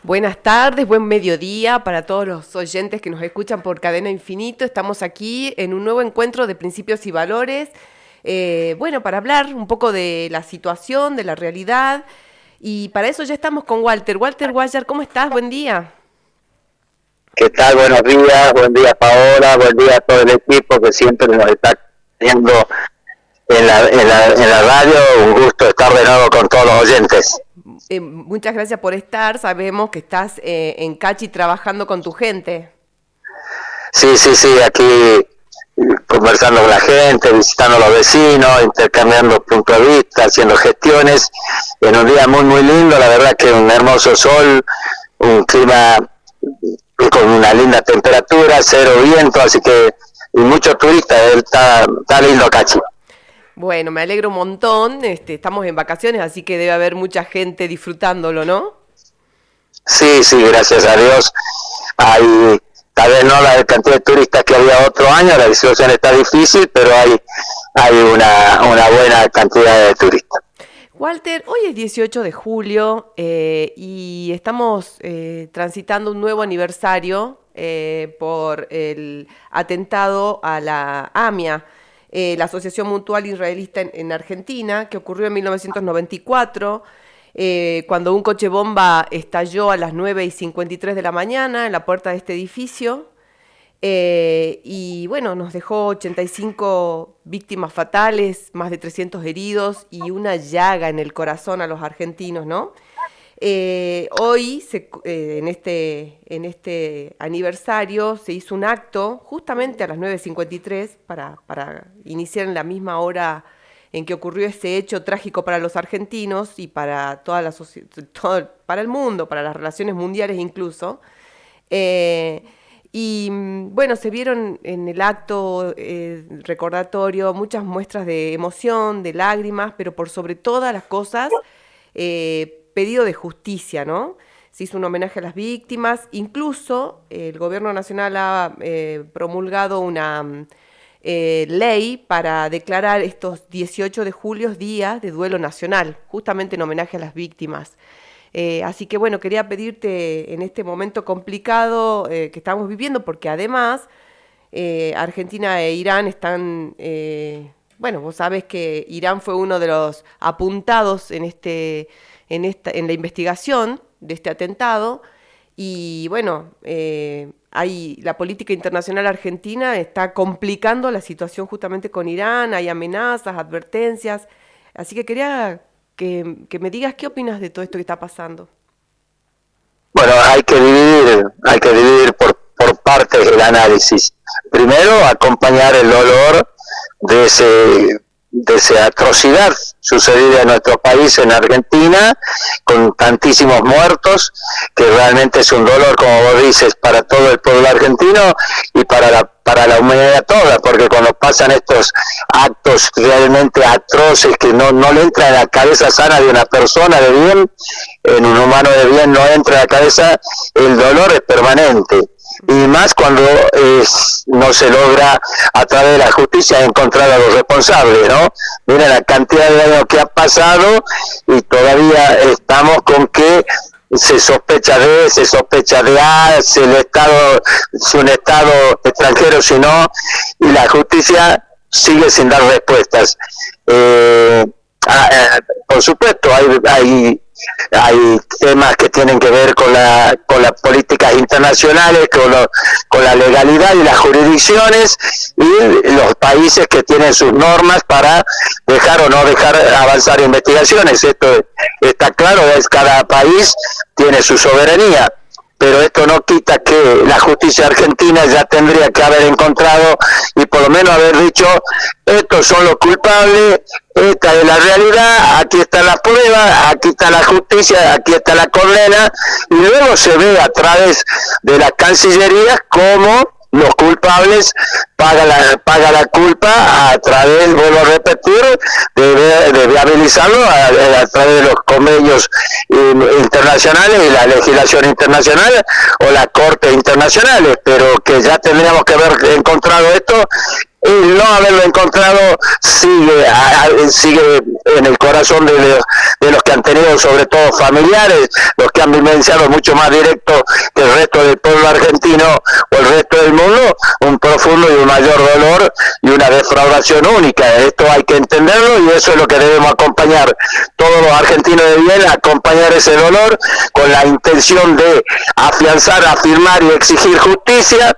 Buenas tardes, buen mediodía para todos los oyentes que nos escuchan por Cadena Infinito. Estamos aquí en un nuevo encuentro de principios y valores, para hablar un poco de la situación, de la realidad. Y para eso ya estamos con Walter. Walter Guayar, ¿cómo estás? Buen día. ¿Qué tal? Buenos días, buen día Paola, buen día a todo el equipo que siempre nos está teniendo en la radio. Un gusto estar de nuevo con todos los oyentes. Muchas gracias por estar. Sabemos que estás en Cachi trabajando con tu gente. Sí, aquí conversando con la gente, visitando a los vecinos, intercambiando puntos de vista, haciendo gestiones, en un día muy muy lindo, la verdad que un hermoso sol, un clima con una linda temperatura, cero viento, así que y muchos turistas, está lindo Cachi. Bueno, me alegro un montón, estamos en vacaciones, así que debe haber mucha gente disfrutándolo, ¿no? Sí, gracias a Dios. Hay, tal vez no la cantidad de turistas que había otro año, la situación está difícil, pero hay una buena cantidad de turistas. Walter, hoy es 18 de julio y estamos transitando un nuevo aniversario por el atentado a la AMIA, la Asociación Mutual Israelita en Argentina, que ocurrió en 1994, cuando un coche bomba estalló a las 9:53 de la mañana en la puerta de este edificio. Y bueno, nos dejó 85 víctimas fatales, más de 300 heridos y una llaga en el corazón a los argentinos, ¿no? Hoy, en este aniversario, se hizo un acto justamente a las 9:53 para iniciar en la misma hora en que ocurrió ese hecho trágico para los argentinos y para toda la para el mundo, para las relaciones mundiales incluso. Y bueno, se vieron en el acto recordatorio muchas muestras de emoción, de lágrimas, pero por sobre todas las cosas, pedido de justicia, ¿no? Se hizo un homenaje a las víctimas, incluso el gobierno nacional ha promulgado una ley para declarar estos 18 de julio días de duelo nacional, justamente en homenaje a las víctimas. Así que bueno, quería pedirte en este momento complicado que estamos viviendo, porque además Argentina e Irán están, vos sabés que Irán fue uno de los apuntados en la investigación de este atentado, y bueno, la política internacional argentina está complicando la situación justamente con Irán, hay amenazas, advertencias, así que quería que me digas qué opinas de todo esto que está pasando. Bueno, hay que dividir por partes el análisis. Primero, acompañar el dolor de esa atrocidad sucedida en nuestro país, en Argentina, con tantísimos muertos, que realmente es un dolor, como vos dices, para todo el pueblo argentino y para la humanidad toda, porque cuando pasan estos actos realmente atroces que no le entra en la cabeza sana de una persona de bien, en un humano de bien no entra en la cabeza, el dolor es permanente. Y más cuando no se logra a través de la justicia encontrar a los responsables, ¿no? Mira la cantidad de años que ha pasado y todavía estamos con que se sospecha de A, si un Estado extranjero, si no, y la justicia sigue sin dar respuestas. Por supuesto, hay temas que tienen que ver con las políticas internacionales, con la legalidad y las jurisdicciones, y los países que tienen sus normas para dejar o no dejar avanzar investigaciones. Esto está claro, cada país tiene su soberanía, pero esto no quita que la justicia argentina ya tendría que haber encontrado y por lo menos haber dicho: estos son los culpables, esta es la realidad, aquí está la prueba, aquí está la justicia, aquí está la condena, y luego se ve a través de las cancillerías cómo los culpables pagan la culpa a través, vuelvo a repetir, de viabilizarlo a través de los convenios internacionales y la legislación internacional o las cortes internacionales, pero que ya tendríamos que haber encontrado esto el no haberlo encontrado sigue en el corazón de los que han tenido, sobre todo familiares, los que han vivenciado mucho más directo que el resto del pueblo argentino o el resto del mundo, un profundo y un mayor dolor y una defraudación única. Esto hay que entenderlo y eso es lo que debemos acompañar todos los argentinos de bien, acompañar ese dolor con la intención de afianzar, afirmar y exigir justicia,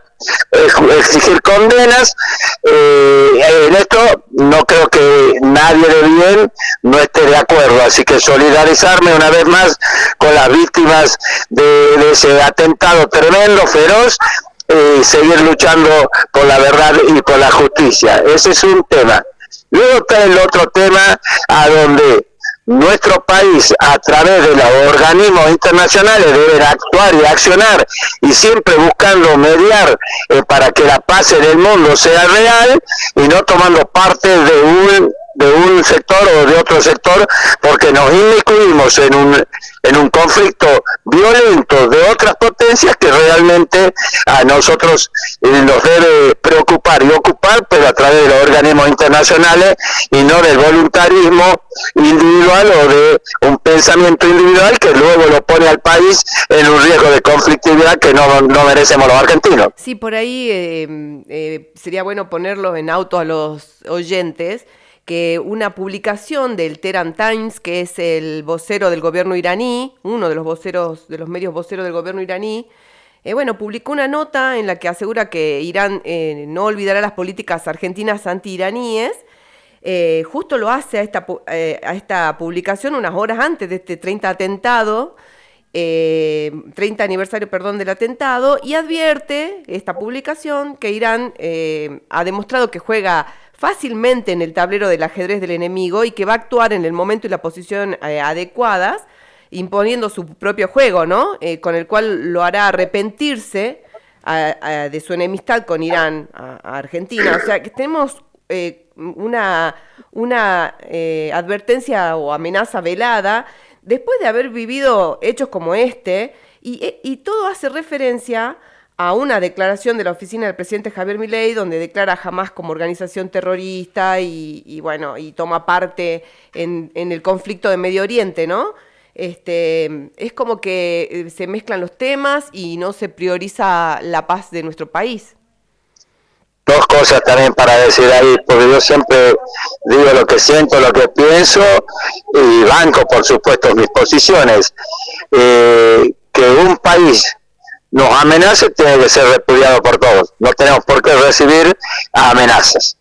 exigir condenas. En esto no creo que nadie de bien no esté de acuerdo, así que solidarizarme una vez más con las víctimas de ese atentado tremendo, feroz, y seguir luchando por la verdad y por la justicia. Ese es un tema. Luego está el otro tema a donde nuestro país, a través de los organismos internacionales, deben actuar y accionar, y siempre buscando mediar para que la paz en el mundo sea real, y no tomando parte de un sector o de otro sector, porque nos inmiscuimos en un conflicto violento de otras potencias que realmente a nosotros nos debe preocupar y ocupar, pero a través de los organismos internacionales y no del voluntarismo individual o de un pensamiento individual que luego lo pone al país en un riesgo de conflictividad que no merecemos los argentinos. Sí, por ahí sería bueno ponerlos en auto a los oyentes, que una publicación del Tehran Times, que es el vocero del gobierno iraní, uno de los voceros, de los medios voceros del gobierno iraní, publicó una nota en la que asegura que Irán no olvidará las políticas argentinas anti-iraníes. Justo lo hace a esta publicación unas horas antes de este 30 aniversario del atentado, y advierte esta publicación que Irán ha demostrado que juega fácilmente en el tablero del ajedrez del enemigo y que va a actuar en el momento y la posición adecuadas, imponiendo su propio juego, ¿no? Con el cual lo hará arrepentirse de su enemistad con Irán, a Argentina. O sea, que tenemos una advertencia o amenaza velada después de haber vivido hechos como este, y todo hace referencia a una declaración de la oficina del presidente Javier Milei, donde declara a Hamás como organización terrorista y toma parte en el conflicto de Medio Oriente, ¿no? Es como que se mezclan los temas y no se prioriza la paz de nuestro país. Dos cosas también para decir ahí, porque yo siempre digo lo que siento, lo que pienso, y banco, por supuesto, mis posiciones. Que un país nos amenace tiene que ser repudiado por todos. No tenemos por qué recibir amenazas.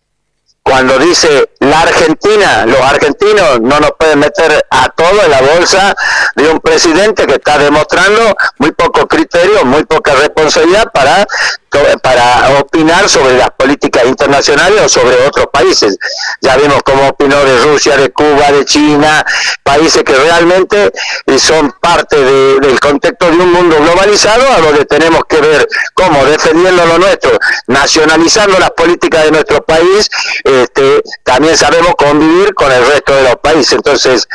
Cuando dice la Argentina, los argentinos no nos pueden meter a todos en la bolsa de un presidente que está demostrando muy poco criterio, muy poca responsabilidad para opinar sobre las políticas internacionales o sobre otros países. Ya vimos cómo opinó de Rusia, de Cuba, de China, países que realmente son parte del contexto de un mundo globalizado, a donde tenemos que ver cómo, defendiendo lo nuestro, nacionalizando las políticas de nuestro país, también sabemos convivir con el resto de los países. Entonces,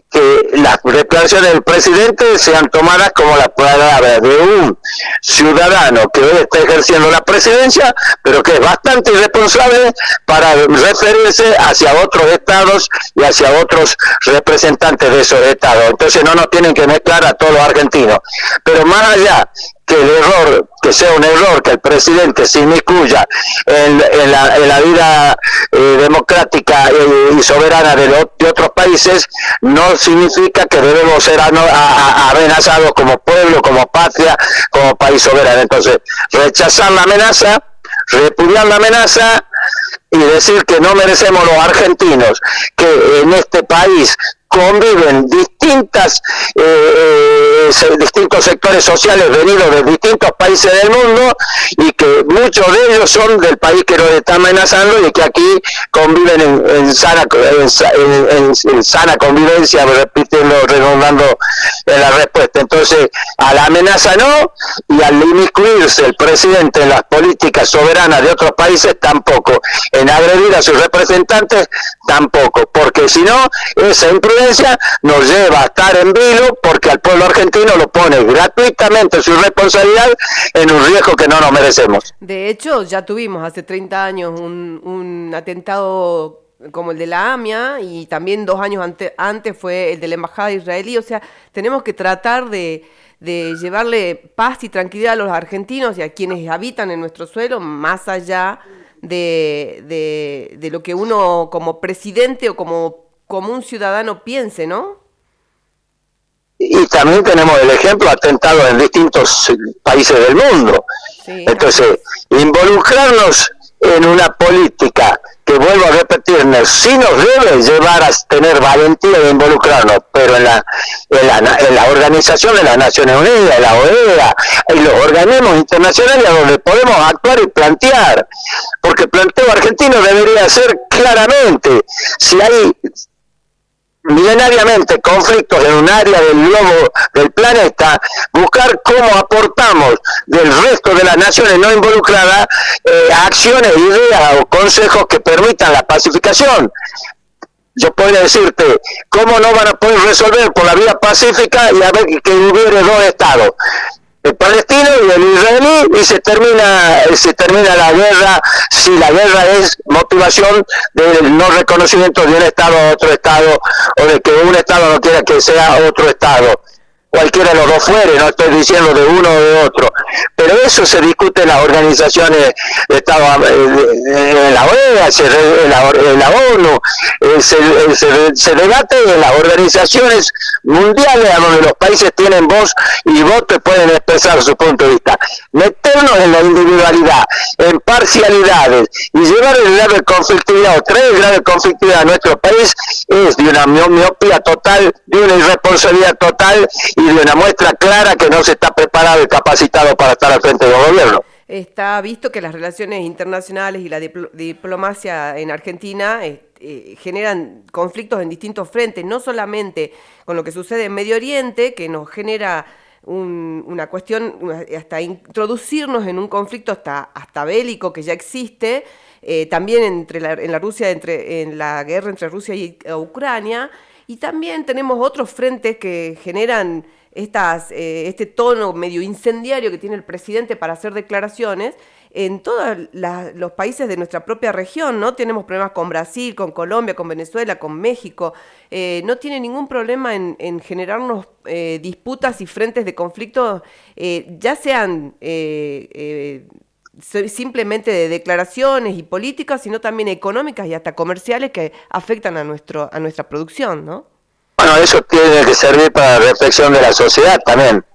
que las declaraciones del presidente sean tomadas como las palabras de un ciudadano que hoy está ejerciendo la presidencia, pero que es bastante irresponsable para referirse hacia otros estados y hacia otros representantes de esos estados. Entonces no nos tienen que mezclar a todos los argentinos. Pero más allá que el error, que sea un error, que el presidente se inmiscuya en la vida democrática y soberana de otros países, no significa que debemos ser amenazados como pueblo, como patria, como país soberano. Entonces, rechazar la amenaza, repudiar la amenaza y decir que no merecemos los argentinos, que en este país conviven distintos sectores sociales venidos de distintos países del mundo, y que muchos de ellos son del país que nos está amenazando, y que aquí conviven en sana convivencia, redundando en la respuesta. Entonces, a la amenaza no, y al inmiscuirse el presidente en las políticas soberanas de otros países tampoco, en agredir a sus representantes tampoco, porque si no, esa imprudencia violencia nos lleva a estar en vilo porque al pueblo argentino lo pone gratuitamente su responsabilidad en un riesgo que no nos merecemos. De hecho, ya tuvimos hace 30 años un atentado como el de la AMIA, y también 2 años antes fue el de la embajada israelí. O sea, tenemos que tratar de llevarle paz y tranquilidad a los argentinos y a quienes habitan en nuestro suelo, más allá de lo que uno como presidente o como un ciudadano piense, ¿no? Y también tenemos el ejemplo de atentados en distintos países del mundo. Sí, entonces, involucrarnos en una política que, vuelvo a repetirnos, sí nos debe llevar a tener valentía de involucrarnos, pero en la Organización de las Naciones Unidas, en la OEA, en los organismos internacionales donde podemos actuar y plantear, porque el planteo argentino debería ser claramente, si hay milenariamente conflictos en un área del globo del planeta, buscar cómo aportamos del resto de las naciones no involucradas acciones, ideas o consejos que permitan la pacificación. Yo podría decirte, ¿cómo no van a poder resolver por la vía pacífica y a ver que hubiere 2 estados? El palestino y el israelí, y se termina la guerra, si la guerra es motivación del no reconocimiento de un estado a otro estado, o de que un estado no quiera que sea otro estado. Cualquiera de los dos fuere, no estoy diciendo de uno o de otro, pero eso se discute en las organizaciones de Estado, en la OEA, en la ONU, se debate en las organizaciones mundiales a donde los países tienen voz y voto y pueden expresar su punto de vista. Meternos en la individualidad, en parcialidades y llevar el grado de conflictividad o traer el grado de conflictividad a nuestro país es de una miopía total, de una irresponsabilidad total y de una muestra clara que no se está preparado y capacitado para estar al frente del gobierno. Está visto que las relaciones internacionales y la diplomacia en Argentina generan conflictos en distintos frentes, no solamente con lo que sucede en Medio Oriente, que nos genera una cuestión, hasta introducirnos en un conflicto hasta bélico que ya existe, también en la guerra entre Rusia y Ucrania. Y también tenemos otros frentes que generan este tono medio incendiario que tiene el presidente para hacer declaraciones en todos los países de nuestra propia región, ¿no? Tenemos problemas con Brasil, con Colombia, con Venezuela, con México. No tiene ningún problema en generarnos disputas y frentes de conflicto, ya sean simplemente de declaraciones y políticas, sino también económicas y hasta comerciales que afectan a nuestra producción, ¿no? Bueno, eso tiene que servir para la reflexión de la sociedad también,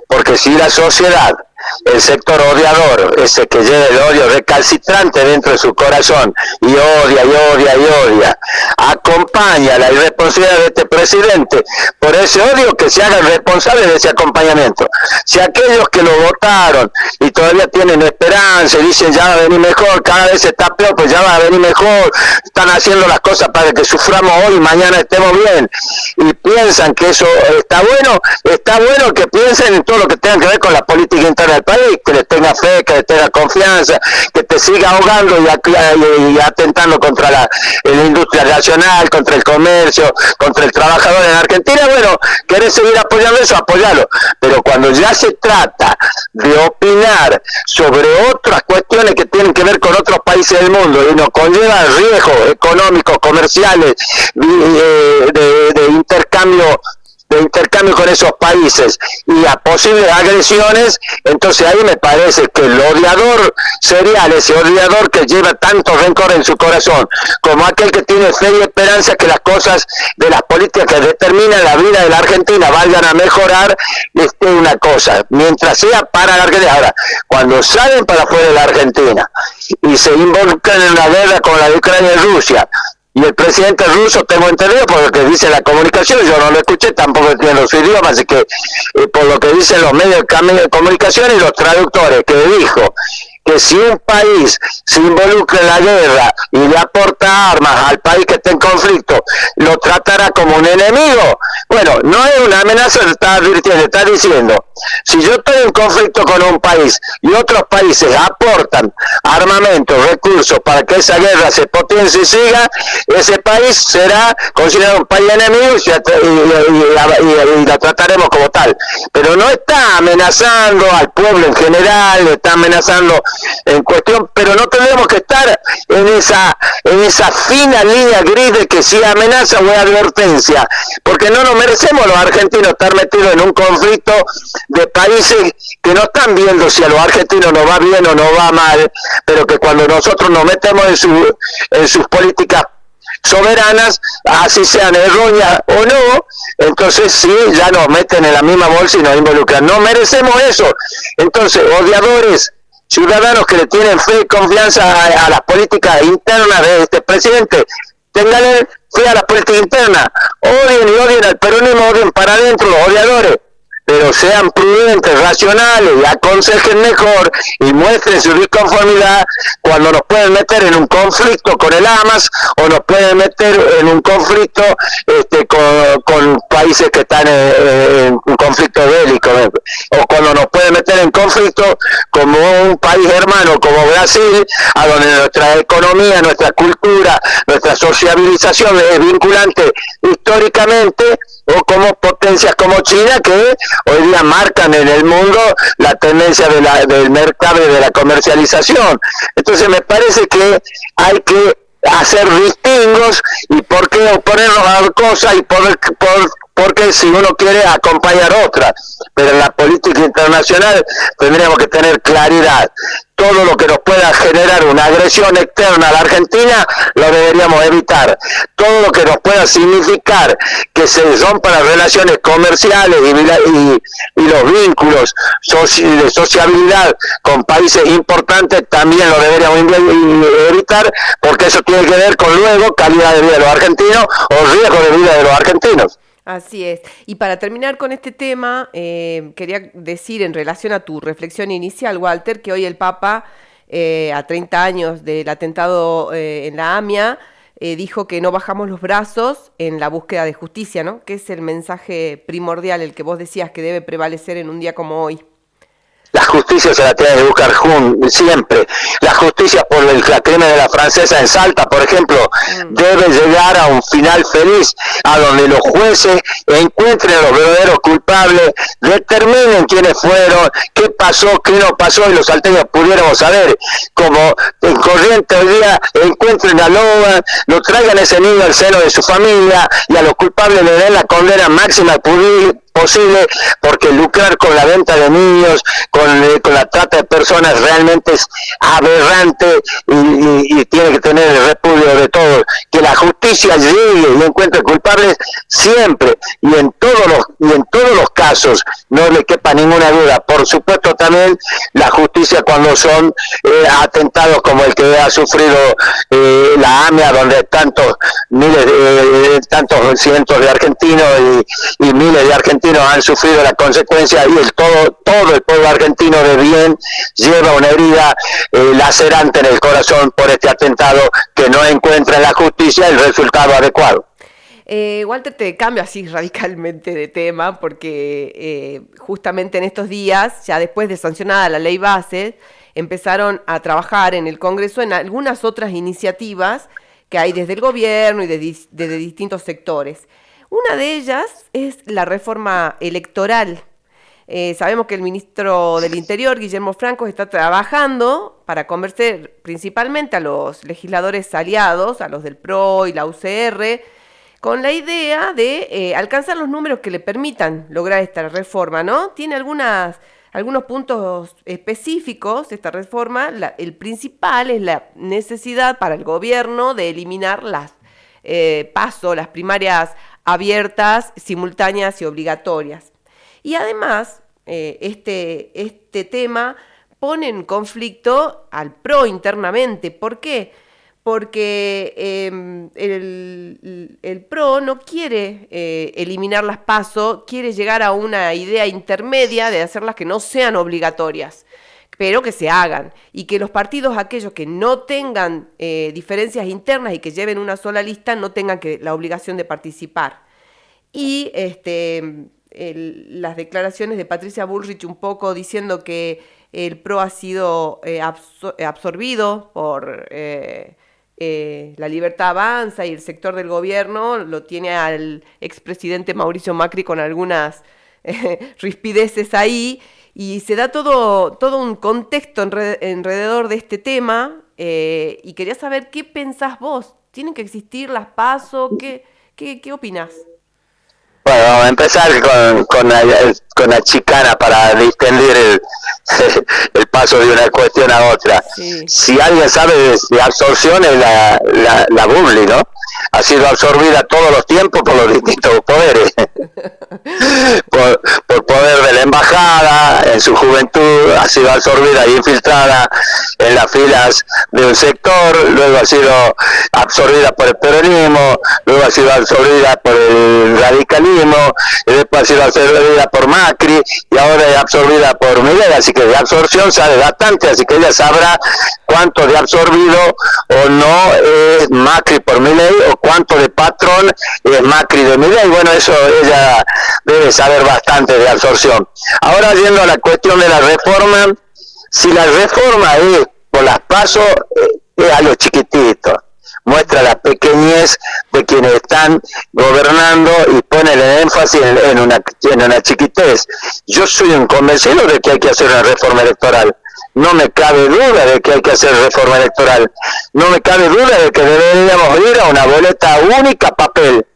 porque si la sociedad, el sector odiador, ese que lleva el odio recalcitrante dentro de su corazón y odia, acompaña la irresponsabilidad de este presidente por ese odio, que se hagan responsables de ese acompañamiento. Si aquellos que lo votaron y todavía tienen esperanza y dicen ya va a venir mejor, cada vez está peor, pues ya va a venir mejor, están haciendo las cosas para que suframos hoy y mañana estemos bien, y piensan que eso está bueno que piensen en todo lo que tenga que ver con la política interna del país, que les tenga fe, que les tenga confianza, que te siga ahogando y atentando contra la industria nacional, contra el comercio, contra el trabajador en Argentina. Bueno, querés seguir apoyando eso, apoyalo, pero cuando ya se trata de opinar sobre otras cuestiones que tienen que ver con otros países del mundo y nos conlleva riesgos económicos, comerciales, de intercambio con esos países y a posibles agresiones, entonces ahí me parece que el odiador serial, ese odiador que lleva tanto rencor en su corazón, como aquel que tiene fe y esperanza que las cosas de las políticas que determinan la vida de la Argentina vayan a mejorar, es una cosa, mientras sea para la Argentina. Ahora, cuando salen para afuera de la Argentina y se involucran en una guerra con la de Ucrania y Rusia, y el presidente ruso, tengo entendido por lo que dice la comunicación, yo no lo escuché, tampoco entiendo su idioma, así que por lo que dicen los medios de comunicación y los traductores, que dijo que si un país se involucra en la guerra y le aporta armas al país que está en conflicto, lo tratará como un enemigo. Bueno, no es una amenaza, está advirtiendo, está diciendo Si yo estoy en conflicto con un país y otros países aportan armamento, recursos para que esa guerra se potencie y siga, ese país será considerado un país enemigo y la trataremos como tal. Pero no está amenazando al pueblo en general, está amenazando en cuestión, pero no tenemos que estar en esa fina línea gris de que si amenaza o es advertencia, porque no nos merecemos los argentinos estar metidos en un conflicto de países que no están viendo si a los argentinos nos va bien o nos va mal, pero que cuando nosotros nos metemos en sus políticas soberanas, así sean erróneas o no, entonces sí, ya nos meten en la misma bolsa y nos involucran. No merecemos eso. Entonces, odiadores, ciudadanos que le tienen fe y confianza a las políticas internas de este presidente, tengan fe a las políticas internas, odien al peronismo, odien para adentro los odiadores, pero sean prudentes, racionales y aconsejen mejor y muestren su disconformidad cuando nos pueden meter en un conflicto con el Hamas o nos pueden meter en un conflicto con países que están en un conflicto bélico, o cuando nos pueden meter en conflicto como un país hermano como Brasil, a donde nuestra economía, nuestra cultura, nuestra sociabilización es vinculante históricamente, o como potencias como China, que hoy día marcan en el mundo la tendencia del mercado y de la comercialización. Entonces me parece que hay que hacer distingos y por qué oponernos a cosas y porque si uno quiere acompañar otra, pero en la política internacional tendríamos que tener claridad. Todo lo que nos pueda generar una agresión externa a la Argentina lo deberíamos evitar. Todo lo que nos pueda significar que se rompan las relaciones comerciales y los vínculos de sociabilidad con países importantes también lo deberíamos evitar, porque eso tiene que ver con luego calidad de vida de los argentinos o riesgo de vida de los argentinos. Así es. Y para terminar con este tema, quería decir en relación a tu reflexión inicial, Walter, que hoy el Papa, a 30 años del atentado en la AMIA, dijo que no bajamos los brazos en la búsqueda de justicia, ¿no? Que es el mensaje primordial, el que vos decías que debe prevalecer en un día como hoy. La justicia se la tiene que buscar siempre. La justicia por el crimen de la francesa en Salta, por ejemplo, debe llegar a un final feliz, a donde los jueces encuentren a los verdaderos culpables, determinen quiénes fueron, qué pasó, qué no pasó, y los salteños pudiéramos saber, como en Corrientes hoy día encuentren a Logan, lo traigan ese niño al seno de su familia, y a los culpables le den la condena máxima posible, porque lucrar con la venta de niños, con la trata de personas realmente es aberrante y tiene que tener el repudio de todos. Que la justicia llegue y encuentre culpables siempre y en todos los casos, no le quepa ninguna duda. Por supuesto también la justicia cuando son atentados como el que ha sufrido la AMIA, donde tantos cientos de argentinos y miles de argentinos han sufrido la consecuencia, y todo el pueblo argentino de bien lleva una herida lacerante en el corazón por este atentado que no encuentra en la justicia el resultado adecuado. Walter, te cambio así radicalmente de tema porque justamente en estos días, ya después de sancionada la ley base, empezaron a trabajar en el Congreso en algunas otras iniciativas que hay desde el gobierno y desde distintos sectores. Una de ellas es la reforma electoral. Sabemos que el ministro del Interior, Guillermo Franco, está trabajando para convencer principalmente a los legisladores aliados, a los del PRO y la UCR, con la idea de alcanzar los números que le permitan lograr esta reforma, ¿no? Tiene algunos puntos específicos esta reforma. El principal es la necesidad para el gobierno de eliminar las primarias abiertas, simultáneas y obligatorias. Y además, este tema pone en conflicto al PRO internamente. ¿Por qué? Porque el PRO no quiere eliminar las PASO, quiere llegar a una idea intermedia de hacerlas que no sean obligatorias, pero que se hagan, y que los partidos, aquellos que no tengan diferencias internas y que lleven una sola lista, no tengan la obligación de participar. Y las declaraciones de Patricia Bullrich un poco diciendo que el PRO ha sido absorbido por La Libertad Avanza y el sector del gobierno, lo tiene al expresidente Mauricio Macri con algunas rispideces ahí, y se da todo un contexto alrededor de este tema, y quería saber qué pensás vos. ¿Tienen que existir las PASO? ¿Qué opinás? Bueno, vamos a empezar con la chicana para distender el paso de una cuestión a otra. Sí. Si alguien sabe de absorción es la Bublé, ¿no? Ha sido absorbida todos los tiempos por los distintos poderes. por poder de la embajada, en su juventud, ha sido absorbida e infiltrada en las filas de un sector, luego ha sido absorbida por el peronismo, luego ha sido absorbida por el radicalismo, y después ha sido absorbida por Macri, y ahora es absorbida por Milei, así que de absorción sabe bastante, así que ella sabrá cuánto de absorbido o no es Macri por Milei, o cuánto de patrón es Macri de Milei. Bueno, eso ella debe saber bastante de absorción. Ahora, yendo a la cuestión de la reforma, si la reforma es por las PASO, es a los chiquititos, muestra la pequeñez de quienes están gobernando y pone el énfasis en una chiquitez. Yo soy un convencido de que hay que hacer una reforma electoral. No me cabe duda de que hay que hacer reforma electoral. No me cabe duda de que deberíamos ir a una boleta única papel.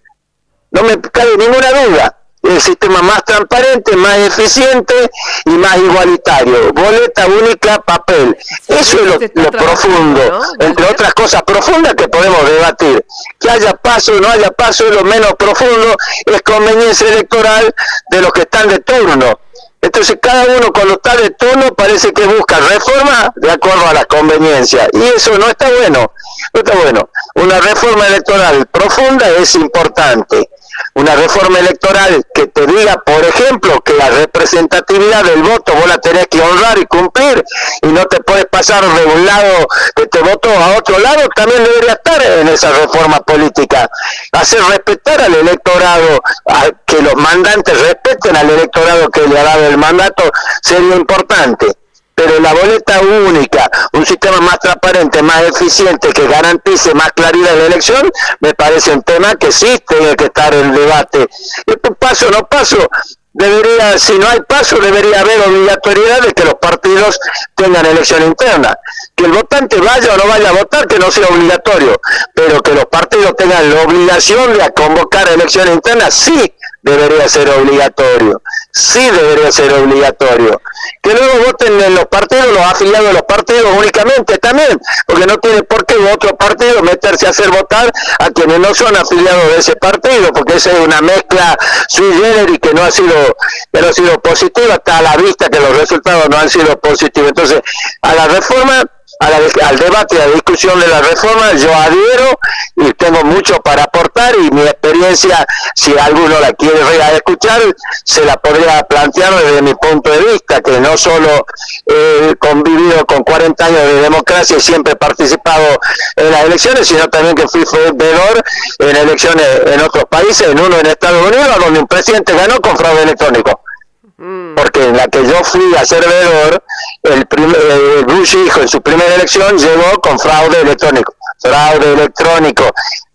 No me cabe ninguna duda. El sistema más transparente, más eficiente y más igualitario. Boleta única, papel. Eso es lo profundo, ¿no? Entre otras cosas profundas que podemos debatir. Que haya paso o no haya paso es lo menos profundo, es conveniencia electoral de los que están de turno. Entonces cada uno cuando está de turno parece que busca reforma de acuerdo a las conveniencias. Y eso no está bueno. No está bueno. Una reforma electoral profunda es importante. Una reforma electoral que te diga, por ejemplo, que la representatividad del voto vos la tenés que honrar y cumplir, y no te puedes pasar de un lado de tu voto a otro lado, también debería estar en esa reforma política. Hacer respetar al electorado, que los mandantes respeten al electorado que le ha dado el mandato, sería importante. Pero la boleta única, un sistema más transparente, más eficiente, que garantice más claridad en la elección, me parece un tema que sí tiene que estar en debate. Esto paso o no paso, debería, si no hay paso, debería haber obligatoriedad de que los partidos tengan elección interna. Que el votante vaya o no vaya a votar, que no sea obligatorio, pero que los partidos tengan la obligación de convocar elección interna, sí debería ser obligatorio. Sí debería ser obligatorio. Que luego voten en los partidos, los afiliados de los partidos únicamente también, porque no tiene por qué otro partido meterse a hacer votar a quienes no son afiliados de ese partido, porque esa es una mezcla sui generis que no ha sido positiva, está a la vista que los resultados no han sido positivos. Entonces, a la reforma, al debate y a la discusión de la reforma, yo adhiero y tengo mucho para aportar, y mi experiencia, si alguno la quiere escuchar, se la podría plantear desde mi punto de vista, que no solo he convivido con 40 años de democracia y siempre he participado en las elecciones, sino también que fui veedor en elecciones en otros países, en uno en Estados Unidos, donde un presidente ganó con fraude electrónico. Porque en la que yo fui a ser veedor, el Bush hijo en su primera elección llegó con fraude electrónico.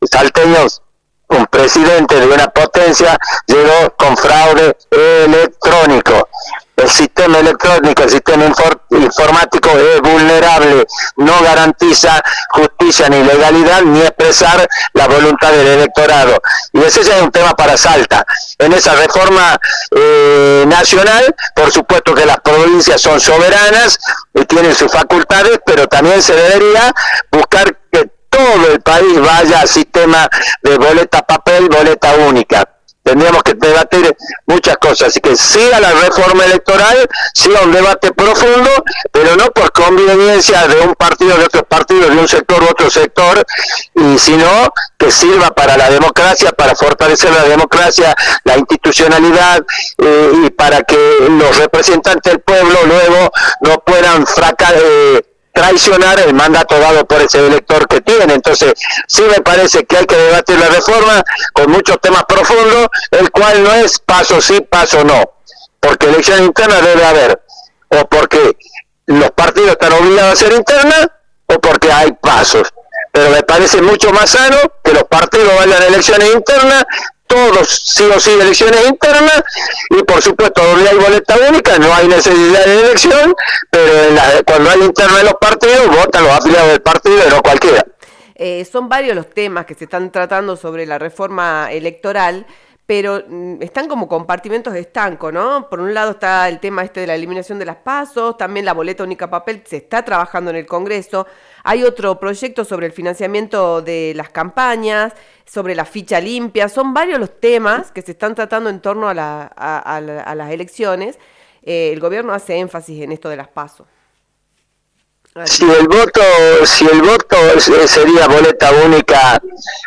Salteños, un presidente de una potencia llegó con fraude electrónico. El sistema electrónico, el sistema informático es vulnerable, no garantiza justicia ni legalidad, ni expresar la voluntad del electorado. Y ese ya es un tema para Salta. En esa reforma nacional, por supuesto que las provincias son soberanas y tienen sus facultades, pero también se debería buscar que todo el país vaya al sistema de boleta papel, boleta única. Tendríamos que debatir muchas cosas, así que sí a la reforma electoral, sí a un debate profundo, pero no por conveniencia de un partido, de otros partidos, de un sector u otro sector, y sino que sirva para la democracia, para fortalecer la democracia, la institucionalidad, y para que los representantes del pueblo luego no puedan traicionar el mandato dado por ese elector que tiene. Entonces, sí me parece que hay que debatir la reforma con muchos temas profundos, el cual no es paso sí, paso no, porque elección interna debe haber, o porque los partidos están obligados a hacer interna, o porque hay pasos. Pero me parece mucho más sano que los partidos vayan a elecciones internas, todos sí o sí elecciones internas, y por supuesto donde hay boleta única no hay necesidad de elección, pero cuando hay interna en los partidos votan los afiliados del partido y no cualquiera. Son varios los temas que se están tratando sobre la reforma electoral, pero están como compartimentos de estanco, ¿no? Por un lado está el tema de la eliminación de las PASO, también la boleta única papel se está trabajando en el Congreso, hay otro proyecto sobre el financiamiento de las campañas, sobre la ficha limpia, son varios los temas que se están tratando en torno a las elecciones. El gobierno hace énfasis en esto de las PASO. Si el voto sería boleta única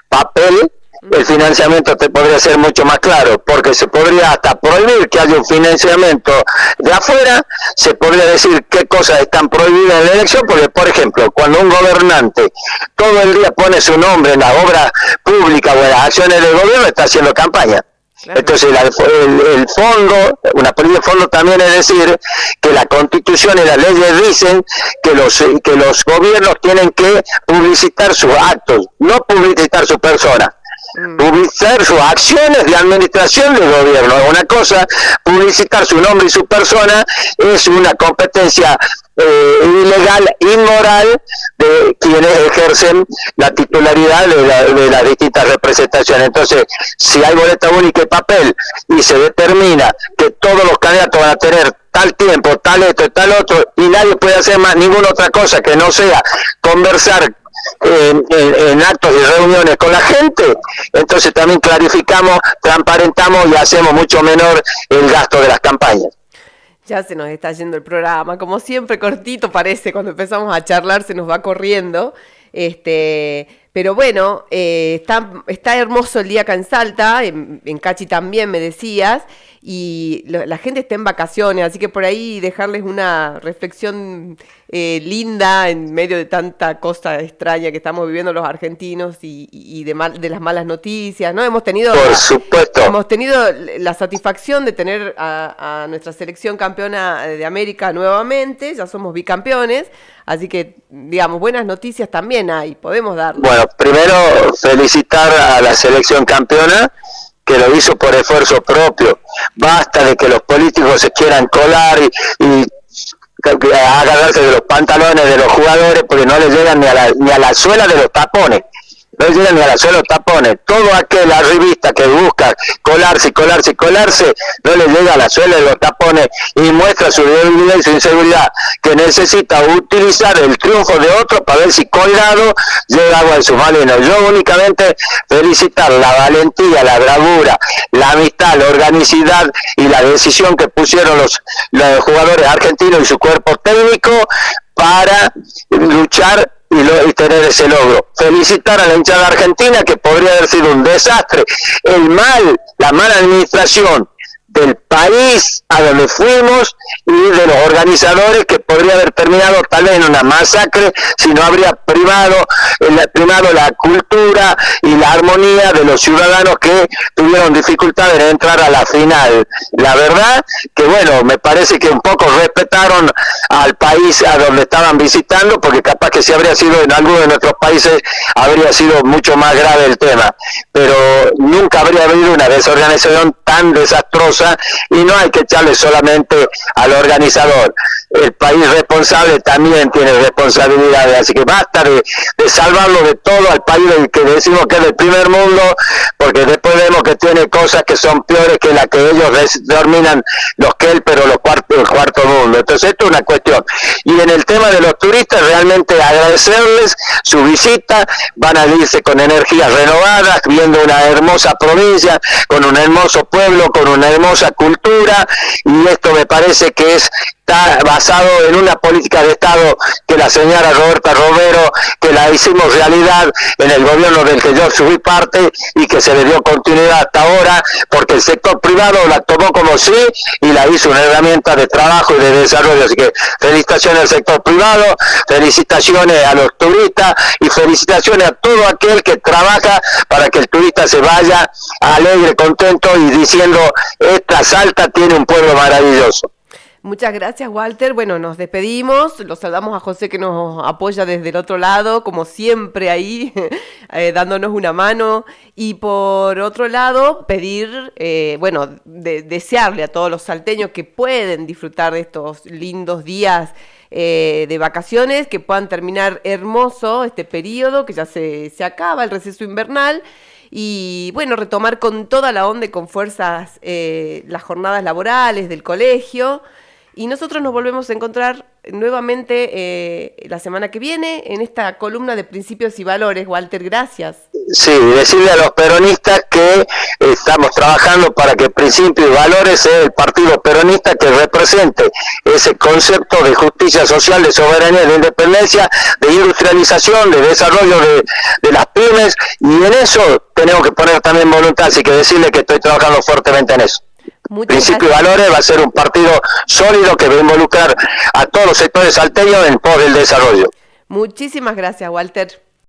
papel, el financiamiento te podría ser mucho más claro, porque se podría hasta prohibir que haya un financiamiento de afuera, se podría decir qué cosas están prohibidas en la elección, porque por ejemplo, cuando un gobernante todo el día pone su nombre en la obra pública o en las acciones del gobierno, está haciendo campaña. Claro. Entonces el fondo, una política de fondo también es decir que la Constitución y las leyes dicen que los gobiernos tienen que publicitar sus actos, no publicitar su persona. Publicitar sus acciones de administración del gobierno es una cosa, publicitar su nombre y su persona es una competencia ilegal, inmoral de quienes ejercen la titularidad de las distintas representaciones. Entonces, si hay boleta única y papel y se determina que todos los candidatos van a tener tal tiempo, tal esto, tal otro, y nadie puede hacer más ninguna otra cosa que no sea conversar en actos y reuniones con la gente, entonces también clarificamos, transparentamos y hacemos mucho menor el gasto de las campañas. Ya se nos está yendo el programa, como siempre cortito parece, cuando empezamos a charlar se nos va corriendo, pero bueno, está hermoso el día acá en Salta, en Cachi también me decías, y la gente está en vacaciones, así que por ahí dejarles una reflexión linda en medio de tanta cosa extraña que estamos viviendo los argentinos y de las malas noticias, ¿no? Hemos tenido la satisfacción de tener a nuestra selección campeona de América nuevamente, ya somos bicampeones, así que, digamos, buenas noticias también hay, podemos darlas. Bueno, primero felicitar a la selección campeona, que lo hizo por esfuerzo propio. Basta de que los políticos se quieran colar y agarrarse de los pantalones de los jugadores porque no les llegan ni a la suela de los tapones. No llegan ni a la suela los tapones. Todo aquel arribista que busca colarse, no le llega a la suela de los tapones y muestra su debilidad y su inseguridad, que necesita utilizar el triunfo de otro para ver si colgado llega agua en sus molinos. Yo únicamente felicitar la valentía, la bravura, la amistad, la organicidad y la decisión que pusieron los jugadores argentinos y su cuerpo técnico para luchar y tener ese logro. Felicitar a la hinchada argentina, que podría haber sido un desastre. La mala administración del país a donde fuimos y de los organizadores, que podría haber terminado tal vez en una masacre si no habría primado la cultura y la armonía de los ciudadanos que tuvieron dificultades en entrar a la final. La verdad que bueno, me parece que un poco respetaron al país a donde estaban visitando, porque capaz que si habría sido en alguno de nuestros países habría sido mucho más grave el tema, pero nunca habría habido una desorganización tan desastrosa, y no hay que echarle solamente al organizador. El país responsable también tiene responsabilidades, así que basta de salvarlo de todo al país del que decimos que es del primer mundo, porque después vemos que tiene cosas que son peores que las que ellos determinan los pero el cuarto mundo. Entonces esto es una cuestión. Y en el tema de los turistas, realmente agradecerles su visita, van a irse con energías renovadas, viendo una hermosa provincia, con un hermoso pueblo, con una hermosa cultura, y esto me parece que es está basado en una política de Estado que la señora Roberta Romero, que la hicimos realidad en el gobierno del que yo fui parte y que se le dio continuidad hasta ahora, porque el sector privado la tomó como sí y la hizo una herramienta de trabajo y de desarrollo. Así que felicitaciones al sector privado, felicitaciones a los turistas y felicitaciones a todo aquel que trabaja para que el turista se vaya alegre, contento y diciendo: esta Salta tiene un pueblo maravilloso. Muchas gracias, Walter. Bueno, nos despedimos, los saludamos a José, que nos apoya desde el otro lado, como siempre ahí, dándonos una mano. Y por otro lado, pedir, desearle a todos los salteños que pueden disfrutar de estos lindos días de vacaciones, que puedan terminar hermoso este periodo, que ya se acaba el receso invernal. Y bueno, retomar con toda la onda y con fuerzas las jornadas laborales del colegio. Y nosotros nos volvemos a encontrar nuevamente la semana que viene en esta columna de Principios y Valores. Walter, gracias. Sí, decirle a los peronistas que estamos trabajando para que Principios y Valores sea el partido peronista que represente ese concepto de justicia social, de soberanía, de independencia, de industrialización, de desarrollo de las pymes, y en eso tenemos que poner también voluntad, así que decirle que estoy trabajando fuertemente en eso. Principios y Valores va a ser un partido sólido que va a involucrar a todos los sectores salteños en pos del desarrollo. Muchísimas gracias, Walter.